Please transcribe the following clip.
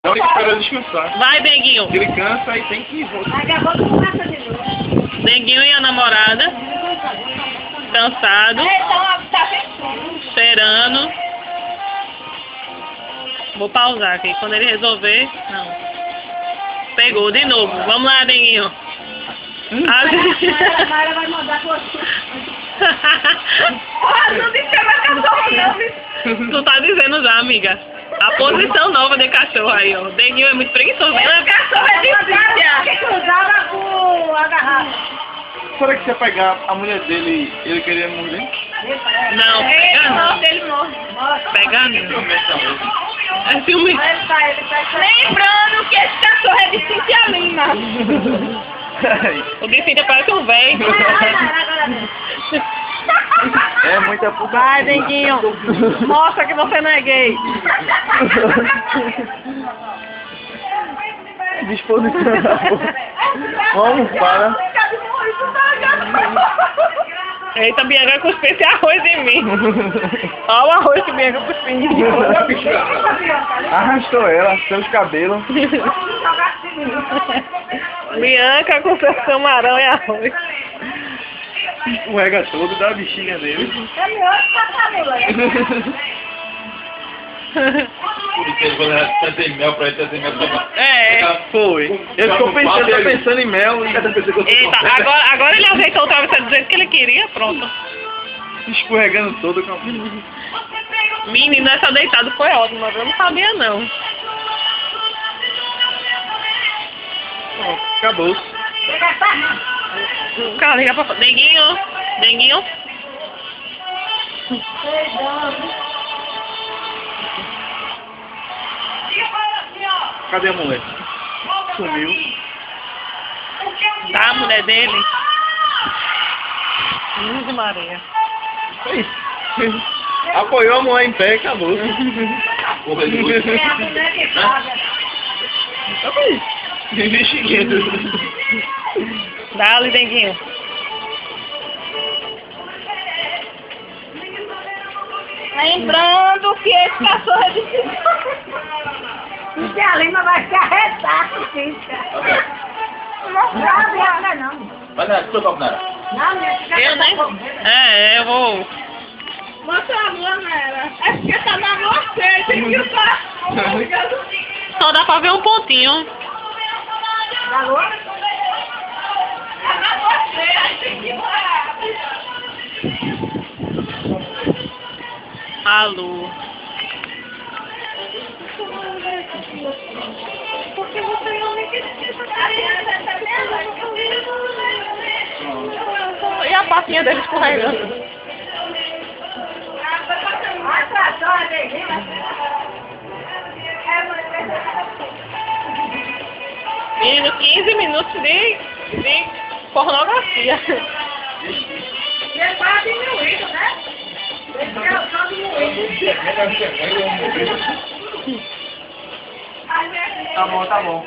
Tem que esperar descansar. Vai, Denguinho. Ele cansa e tem que voltar. Denguinho e a namorada. Cansado. Esperando. Vou pausar aqui. Quando ele resolver... Não. Pegou de novo. Vamos lá, Denguinho. Mara vai mandar você. Não me chama cachorro, não. Tu tá dizendo já, amiga. A posição nova de cachorro aí, ó. O Denguinho é muito preguiçoso. O cachorro é difícil. Que cruzava com a garrafa. Será que se eu pegar a mulher dele, ele queria morrer? Não, pega não. Ele morre. Pega não. É filme. Lembrando que esse cachorro é de Cintia Lima. O de Cintia parece um velho. É muita puta. Vai, Denguinho. Mostra que você não é gay. Disposição. Vamos para. Eita, Bianca cuspiu esse arroz em mim. Olha o arroz que Bianca cuspiu em mim. Arrastou ela, seus cabelos. Bianca com seu camarão e arroz. Escorrega todo, dá a bexiga dele. É meu cabelo. Trazer mel pra ele, trazer mel pra É. Foi. Eu tô pensando em mel e... Eita, agora ele ajeitou o travesseiro do jeito que ele queria, pronto. Escorregando todo. Menino, essa deitada foi ótima, mas eu não sabia não. Acabou. Cara, liga pra... Denguinho. Denguinho. Cadê a mulher? Sumiu. Tá, a mulher dele. De Maria. Apoiou a mulher em pé e acabou. Dá-lhe, Denguinho. Lembrando que esse cachorro é de Cintia Lima vai se arretar com Cintia. Não sabe, não. Vai dar, deixa eu tocar. Não, Eu nem... eu vou... Mostra a mão nela. É porque tá na você, tem que usar. Só dá pra ver um pontinho. Alô? É na você, aí tem que usar. Alô. Porque você não me quer. E a patinha dele escorregando. Menino, 15 minutos de pornografia. E é para diminuído, né? É só diminuído. Tá bom, tá bom.